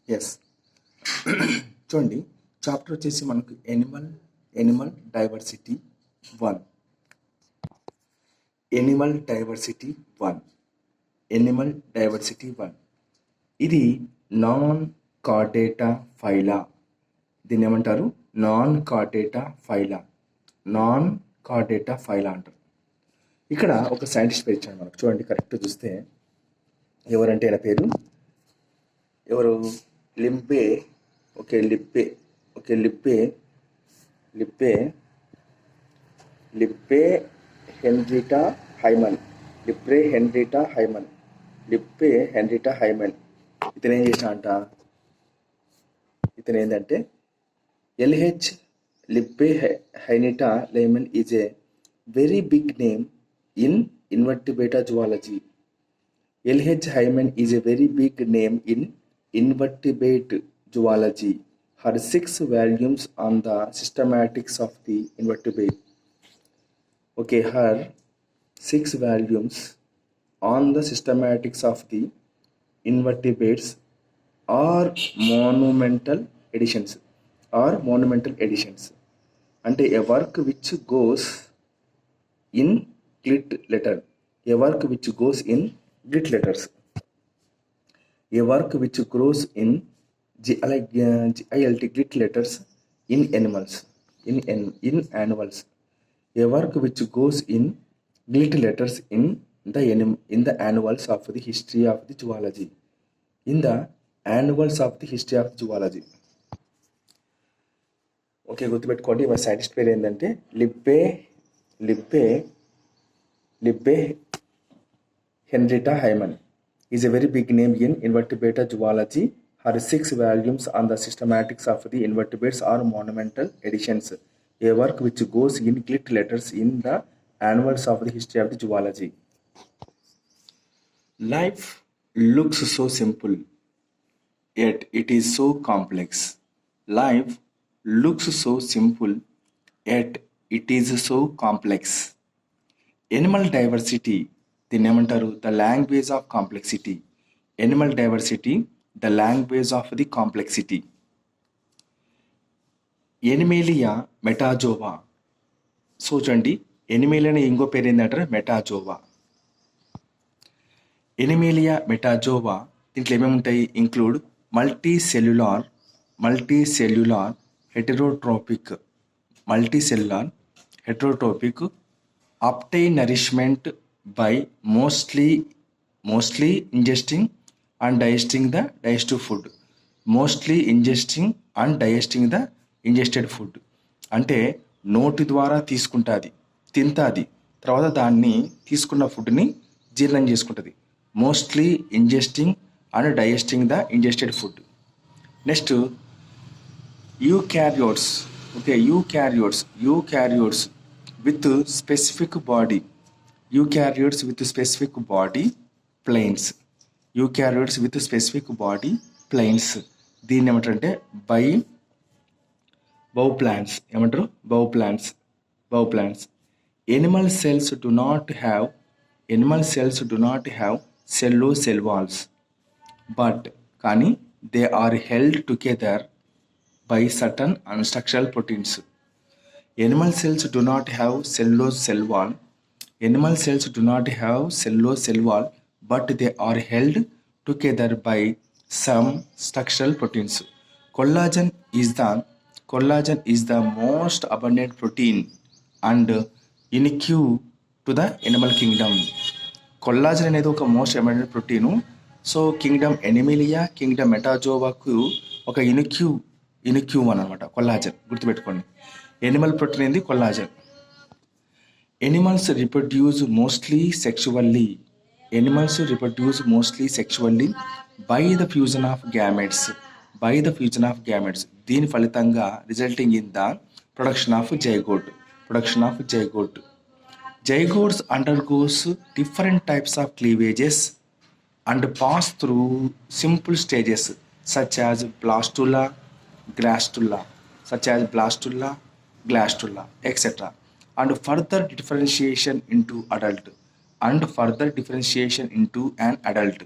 Yes. చూడండి, chapter వచ్చేసి మనకు animal diversity 1. Animal diversity 1. Animal diversity 1. ఇది నాన్ కార్డేటా ఫైలా. దీన్ని ఏమంటారు? Non Chordata phyla. Non Chordata phyla అంటారు. ఇక్కడ ఒక సైంటిస్ట్ పేరు ఇచ్చాడు మనకు. చూడండి, కరెక్ట్ చూస్తే ఎవరంటే ఆయన పేరు ఎవరు? Libbie. Okay, Libbie. Okay, Libbie Henrietta Hyman. Libbie Henrietta Hyman. ఇతను ఏం చేసిన అంట? ఇతను ఏంటంటే L H Libbie Henrietta Hyman is a very big name in Invertebrata zoology. L.H. Hyman is a very big name in invertebrate zoology. Her 6 volumes on the systematics of the invertebrate. Okay, her 6 volumes on the systematics of the invertebrates are monumental editions. అంటే a work which goes in gilt letter. A work which goes in gilt letters. A work which grows in gilt letters in animals. In animals. A work which goes in gilt letters in the annuals of the history of the zoology. In the annuals of the history of zoology. Okay, గుర్తుపెట్టుకోండి. మా scientist పేరు ఏంటంటే లిప్పే Henrietta Hyman is a very big name in invertebrate zoology. Her 6 volumes on the systematics of the invertebrates are monumental editions. A work which goes in gilt letters in the annals of the history of the zoology. Life looks so simple, yet it is so complex. Life looks so simple, yet it is so complex. Animal diversity, దీన్ని ఏమంటారు? The language of complexity. Animal diversity, the language of the complexity. Animalia Metazoa. So చూడండి, Animalia ఇంకో పేరు ఏంటంటారు? Metazoa. Animalia Metazoa దీంట్లో ఏమేమి ఉంటాయి? Include multicellular heterotrophic obtain nourishment by mostly ingesting and digesting the digestive food. Mostly ingesting and digesting the ingested food. అంటే నోటి ద్వారా తింటాది, తర్వాత దాన్ని తీసుకున్న ఫుడ్ని జీర్ణం చేసుకుంటుంది. Mostly ingesting and digesting the ingested food. Next eukaryotes. Okay, eukaryotes with specific body. Eukaryotes with specific body planes. దీన్ని ఏమంటారంటే బౌ plants. Animal cells do not have cell walls, but కానీ they are held together by certain unstructural proteins. Animal cells do not have cellulose cell wall, but they are held together by some structural proteins. Collagen is the most abundant protein and unique to the animal kingdom. Collagen అనేది ఒక most abundant protein. So kingdom Animalia, kingdom మెటాజోవాకు ఒక unique one అనమాట collagen. గుర్తుపెట్టుకోండి, animal protein ఏంది? Collagen. Animals reproduce mostly sexually by the fusion of gametes. దీని ఫలితంగా resulting in the production of zygote. Zygotes undergoes different types of cleavages and pass through simple stages such as blastula, etc. and further differentiation into an adult,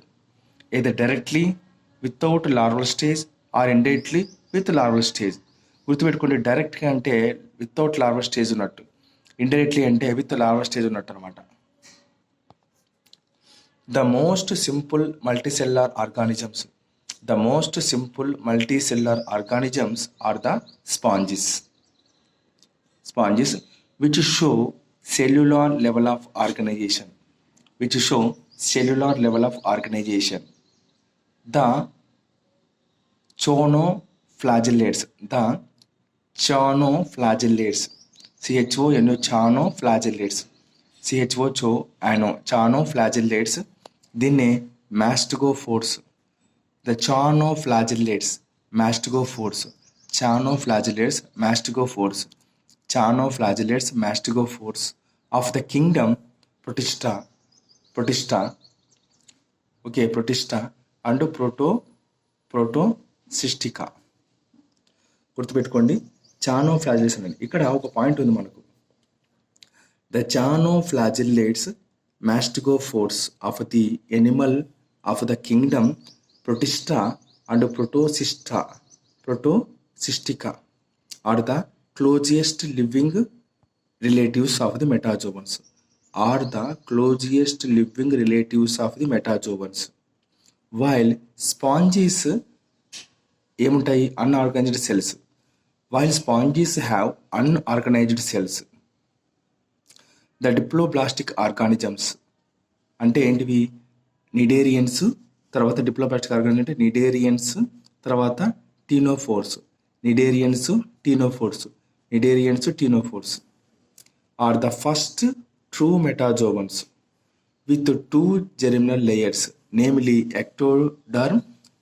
either directly without larval stage or indirectly with larval stage. గుర్తుపెట్టుకోండి, డైరెక్ట్గా అంటే without larval stage ఉన్నట్టు, indirectly అంటే with larval stage ఉన్నట్టు అనమాట. The most simple multicellular organisms. The most simple multicellular organisms are the sponges. Sponges which show cellular level of organization. Which show cellular level of organization. The choanoflagellates. The choanoflagellates. CHONO choanoflagellates. CHO choanoflagellates. దీన్నే mastigophores. The choanoflagellates mastigophores. Choanoflagellates mastigophores. Choanoflagellates mastigophores of the kingdom Protista. Okay, Protista and Protoctista. గుర్తుపెట్టుకోండి, choanoflagellates అనేది. ఇక్కడ ఒక point ఉంది మనకు. The choanoflagellates mastigophores of the animal of the kingdom Protista and Protosistica are the closest living relatives of the metazoans. Are the closest living relatives of the metazoans. While sponges ఏముంటాయి? unorganized cells. While sponges have unorganized cells. The diploblastic organisms అంటే ఏంటివి? Cnidarians, తర్వాత diploblastic organism అంటే cnidarians, తర్వాత ctenophores are the first true metazoans with 2 germinal layers, namely ectoderm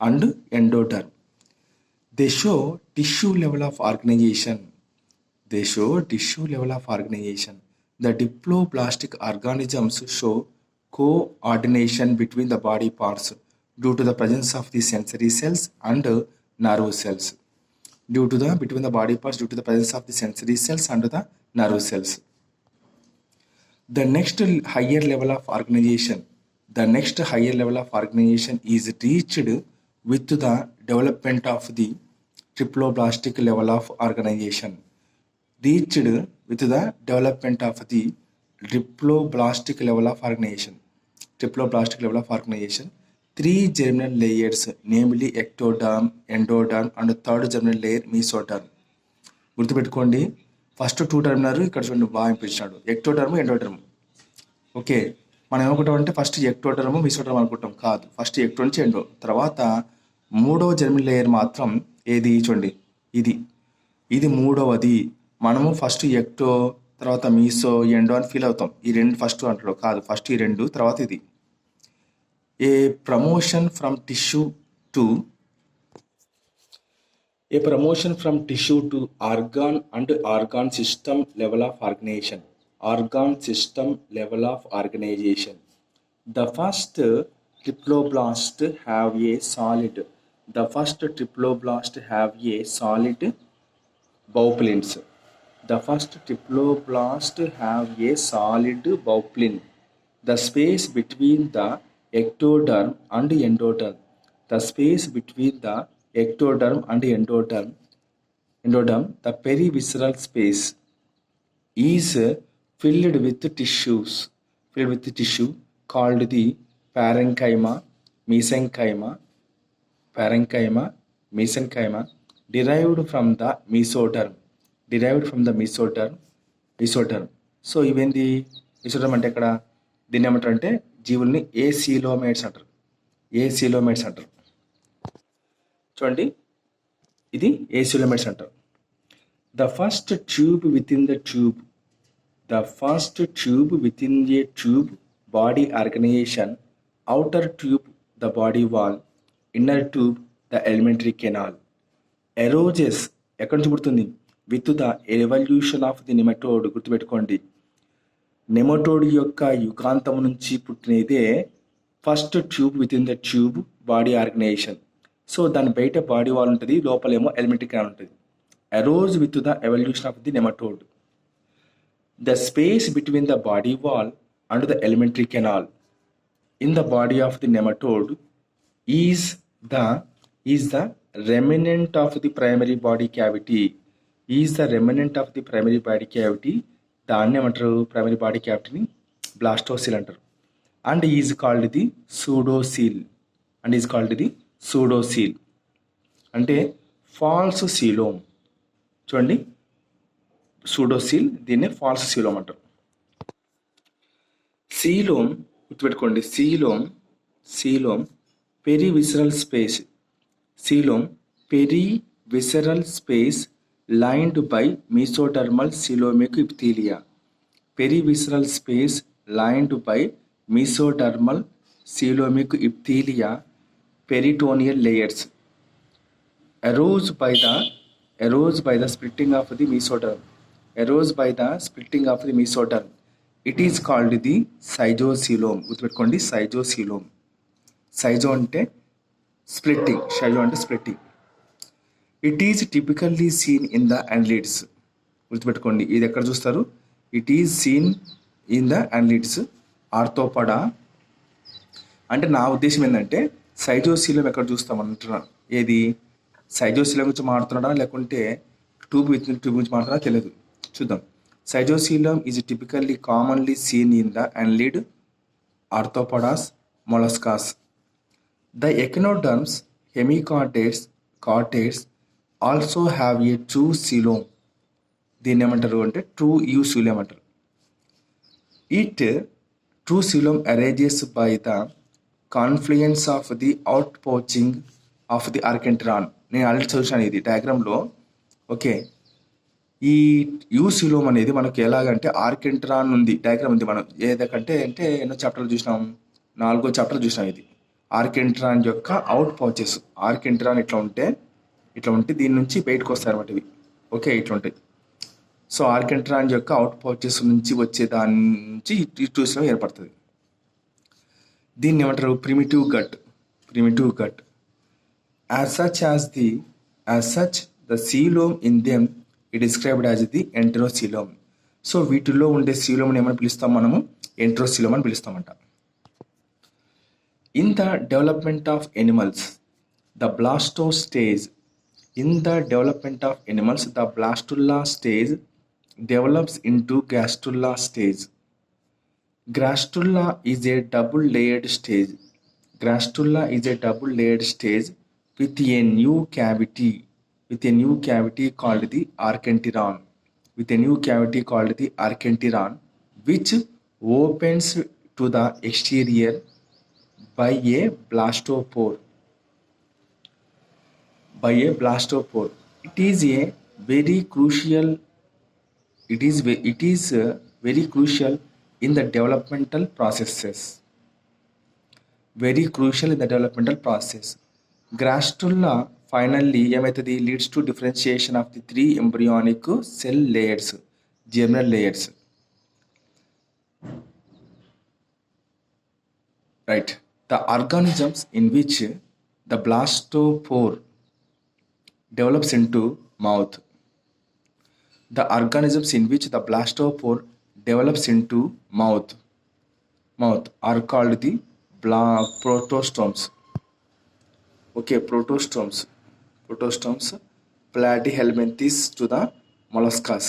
and endoderm. They show tissue level of organization. The diploblastic organisms show coordination between the body parts due to the presence of the sensory cells and nerve cells. Between the body parts due to the presence of the sensory cells and the nerve cells. The next higher level of organization is reached with the development of the triploblastic level of organization. Triploblastic level of organization. 3 germinal layers, namely ectoderm, endoderm and third germinal layer mesoderm. గుర్తుపెట్టుకోండి, first 2 టర్మినర్ ఇక్కడ చూడండి బాగా ఇంపించాడు, ectoderm, endoderm. Okay, మనం ఏమనుకుంటాం అంటే first ectoderm mesoderm అనుకుంటాం. కాదు, first ecto నుంచి ఎండో, తర్వాత 3వ జర్మినల్ లేయర్ మాత్రం ఏది చూడండి, ఇది 3వది. మనము ఫస్ట్ ఎక్టో, తర్వాత మీసో, ఎండో అని ఫీల్ అవుతాం. ఈ 2 ఫస్ట్ అంటాడు, కాదు, ఫస్ట్ ఈ 2, తర్వాత ఇది. A promotion from tissue to organ and organ system level of organisation. The first triploblast have a solid bowplins. The first triploblasts have a solid bowplin. The space between the ectoderm and endoderm. The perivisceral space is filled with tissue called the parenchyma, mesenchyma, derived from the mesoderm. So ఇవేంది? Mesoderm అంటే ఇక్కడ దీన్ని ఏమంటారు అంటే జీవుల్ని ఏసీలోమేట్స్ అంటారు. చూడండి, ఇది ఏసీలోమేట్స్ అంటారు. The first tube within a tube body organisation. outer tube the body wall, inner tube the alimentary canal. Arises ఎక్కడి నుంచి పుడుతుంది? With the evolution of the nematode. గుర్తుపెట్టుకోండి, నెమటోడ్ యొక్క యుగాంతం నుంచి పుట్టినదే first tube within the tube body organisation. So దాని బయట బాడీ వాల్ ఉంటుంది, లోపలేమో ఎలిమెంటరీ కెనాల్ ఉంటుంది. Arose with the evolution of the nematode. The space between the body wall and the alimentary canal in the body of the nematode is the is the remnant of the primary body cavity. Is the remnant of the primary body cavity. దాన్ని ఏమంటారు? Primary body క్యావిటీని blastocoel అంటారు. And is called the pseudocoel. And is called the pseudocoel అంటే false coelom. చూడండి, pseudocoel, దీన్ని false coelom అంటారు. Coelom గుర్తుపెట్టుకోండి. Coelom perivisceral space. Coelom perivisceral space lined by mesodermal coelomic epithelia. Perivisceral space lined by mesodermal coelomic epithelia, peritoneal layers, arose by the splitting of the mesoderm. It is called the schizocoelom. గుర్తుపెట్టుకోండి, schizocoelom. సైజో అంటే splitting, షైజో అంటే splitting. It is typically seen in the annelids. గుర్తుపెట్టుకోండి, ఇది ఎక్కడ చూస్తారు? It is seen in the annelids. Arthropoda అంటే నా ఉద్దేశం ఏంటంటే సైజోసీలం ఎక్కడ చూస్తాం అంటున్నాను. ఏది సైజోసీలం గురించి మాట్లాడుతున్నాడా లేకుంటే ట్యూబ్ గురించి మాట్లాడా తెలియదు, చూద్దాం. Schizocoelom is typically commonly seen in the annelid, arthropodas, molluscas. The echinoderms, hemichordates also have a true coelom. దీన్ని ఏమంటారు అంటే ట్రూ యూసీలోమ్ అంటారు. It true coelom arises by the confluence of the outpouching of the archenteron. నేను already చూసాను ఇది డయాగ్రామ్లో. Okay, ఈ యూసీలోమ్ అనేది మనకు ఎలాగంటే ఆర్కెంట్రాన్ ఉంది, డయాగ్రామ్ ఉంది. మనం ఏదకంటే అంటే ఎన్నో చాప్టర్లు చూసినాం, 4వ చాప్టర్ చూసినాం. ఇది ఆర్కెంట్రాన్ యొక్క అవుట్ పౌచెస్. ఆర్కెంట్రాన్ ఇట్లా ఉంటే దీని నుంచి బయటకు వస్తాయి అన్నమాట ఇవి. ఓకే, ఇట్లా ఉంటాయి. సో ఆర్కెంట్రాన్ యొక్క అవుట్ పౌచెస్ నుంచి వచ్చే దాని నుంచి ఈ ట్యూస్లో ఏర్పడుతుంది. దీన్ని ఏమంటారు? Primitive gut. As such the coelom in them it described as the enterocoelom. So వీటిల్లో ఉండే సీలోమ్ని ఏమని పిలుస్తాం మనము? ఎంటరోసీలోమ్ అని పిలుస్తామంట. In the development of animals, the blastocyst stage. In the development of animals, the blastula stage develops into gastrula stage. Gastrula is a double-layered stage. With a new cavity called the archenteron. Which opens to the exterior by a blastopore. It is very crucial in the developmental processes. Gastrula finally ఏమైతుంది? leads to differentiation of the 3 embryonic cell layers, germinal layers. Right. The organisms in which the blastopore develops into mouth. Are called the protostomes. Okay, protostomes. Platyhelminthes to the molluscas.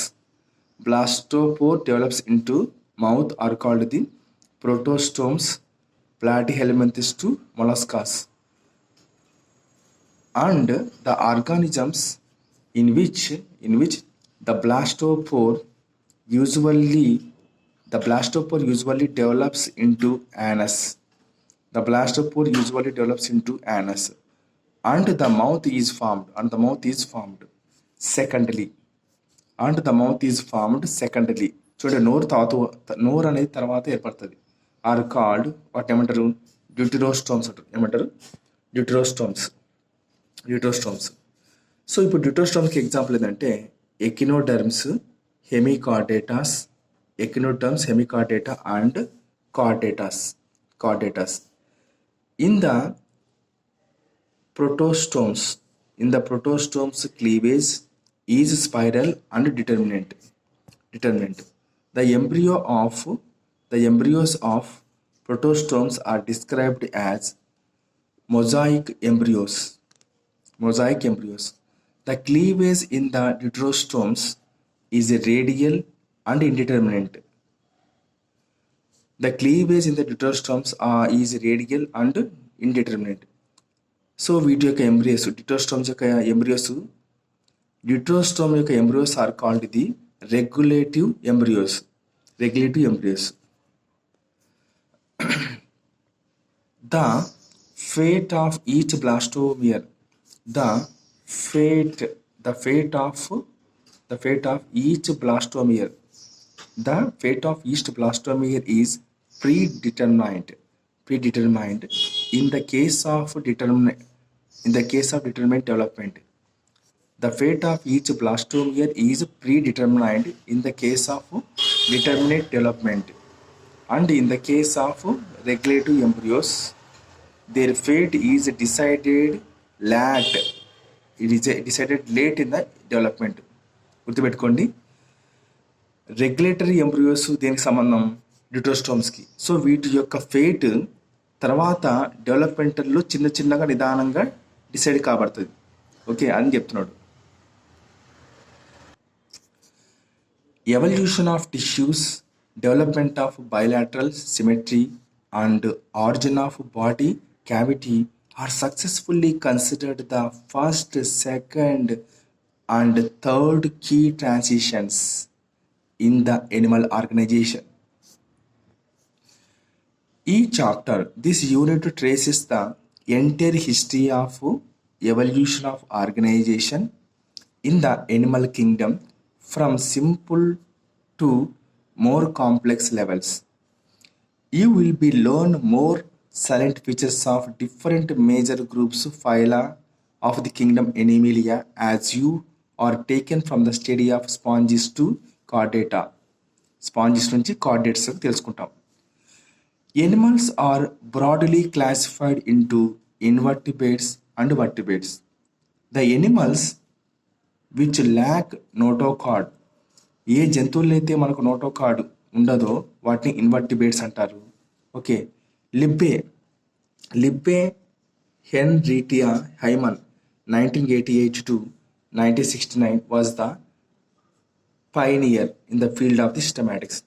Blastopore develops into mouth are called the protostomes. Platyhelminthes to molluscas. And the organisms in which the blastopore usually develops into anus. And the mouth is formed secondly. చూడండి, నోరు అనేది తర్వాత ఏర్పడుతుంది. Are called what ఏమంటారు? డ్యూటెరోస్టోమ్స్ అంటారు. ఏమంటారు? డ్యూటెరోస్టోమ్స్. So ఇప్పుడు డ్యూటెరోస్టోమ్స్కి ఎగ్జాంపుల్ ఏంటంటే echinoderms, Hemichordata and Chordatas. In the protostomes cleavage is spiral and determinate. The embryos of protostomes are described as mosaic embryos. mosaic embryos. The cleavage in the deuterostomes is radial and indeterminate. The cleavage in the deuterostomes is radial and indeterminate. So వీటి యొక్క embryos deuterostomes యొక్క deuterostome యొక్క embryos are called the regulative embryos. The fate of each blastomere the fate of each blastomere is predetermined in the case of determinate development. The fate of each blastomere is predetermined in the case of determinate development, and in the case of regulative embryos their fate is decided late. It is decided late in the development. గుర్తుపెట్టుకోండి, regulatory embryos దేనికి సంబంధం? డ్యూట్రోస్టోమ్స్కి. So వీటి యొక్క fate తర్వాత డెవలప్మెంటల్లో చిన్నగా నిదానంగా decide కాబడుతుంది. Okay అని చెప్తున్నాడు. Evolution of tissues, development of bilateral symmetry and origin of body cavity are successfully considered the first, second and third key transitions in the animal organization. Each chapter, this unit traces the entire history of evolution of organization in the animal kingdom from simple to more complex levels. You will be learn more salient features of different major groups phyla of the kingdom Animalia as you are taken from the study of sponges to Chordata. Sponges నుంచి chordates తెలుసుకుంటాం. Animals are broadly classified into invertebrates and vertebrates. The animals which lack notochord, ఏ జంతువుల్లో అయితే మనకు notochord ఉండదో వాటిని invertebrates అంటారు. Okay, Libbie Henrietta Hyman 1988 to 1969 was the pioneer in the field of the systematics.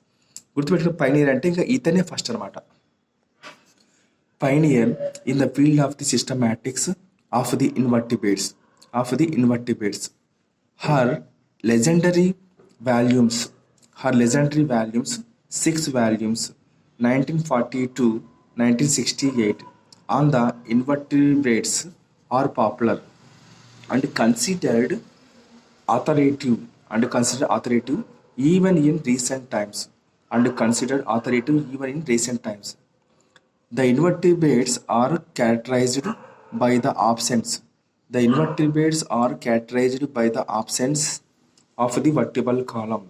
గుర్తుపెట్టుకున్న పైనియర్ అంటే ఇంకా ఇతనే ఫస్ట్ అనమాట. Pioneer in the field of the systematics of the invertebrates. Her legendary volumes 6 volumes 1940 to 1968 on the invertebrates are popular and considered authoritative even in recent times. The invertebrates are characterized by the absence of the vertebral column.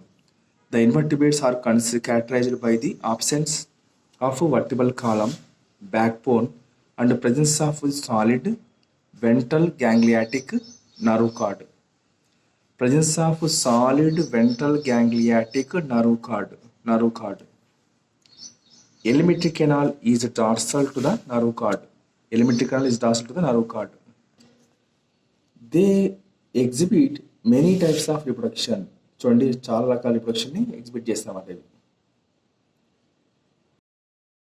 The invertebrates are characterized by the absence of vertebral column, backbone, and the presence of solid ventral ganglionic nerve cord. Alimentary canal is dorsal to the nerve cord. They exhibit many types of reproduction. చూడండి, చాలా రకాల రిప్రొడక్షన్ని exhibit చేస్తామన్నమాట.